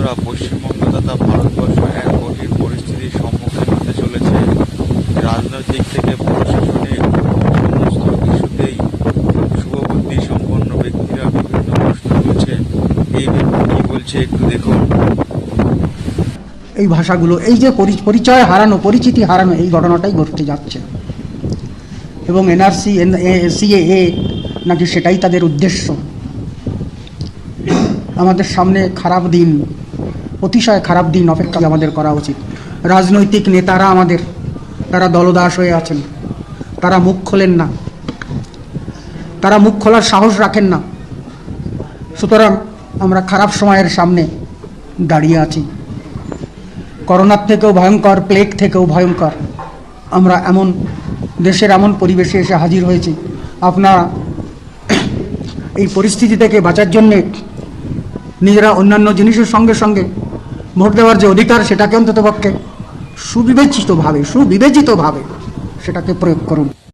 বন্ধুরা, পশ্চিমবঙ্গ তথা ভারতবর্ষ এক কঠিন পরিস্থিতির সম্মুখীন হতে চলেছে। রাজনৈতিক থেকে প্রশাসনিক সমস্ত কিছুতেই শুভবুদ্ধি সম্পন্ন ব্যক্তিরা বিভিন্ন প্রশ্ন তুলছে। এই ব্যক্তি কি বলছে একটু দেখুন। এই ভাষাগুলো, এই যে পরিচয় হারানো, পরিচিতি হারানো, এই ঘটনাটাই ঘটতে যাচ্ছে। এবং এনআরসি, সিএএ নাকি সেটাই তাদের উদ্দেশ্য। আমাদের সামনে খারাপ দিন, অতিশয় খারাপ দিন অপেক্ষা আমাদের করা উচিত। রাজনৈতিক নেতারা আমাদের, তারা দলদাস হয়ে আছেন, তারা মুখ খোলেন না, তারা মুখ খোলার সাহস রাখেন না। সুতরাং আমরা খারাপ সময়ের সামনে দাঁড়িয়ে আছি। করোনার থেকেও ভয়ঙ্কর, প্লেগ থেকেও ভয়ঙ্কর আমরা এমন দেশের এমন পরিবেশে এসে হাজির হয়েছি। আপনারা এই পরিস্থিতি থেকে বাঁচার জন্যে নিজেরা অন্যান্য জিনিসের সঙ্গে সঙ্গে ভোট দেওয়ার যে অধিকার, সেটাকে অন্ততপক্ষে সুবিবেচিতভাবে সেটাকে প্রয়োগ করুন।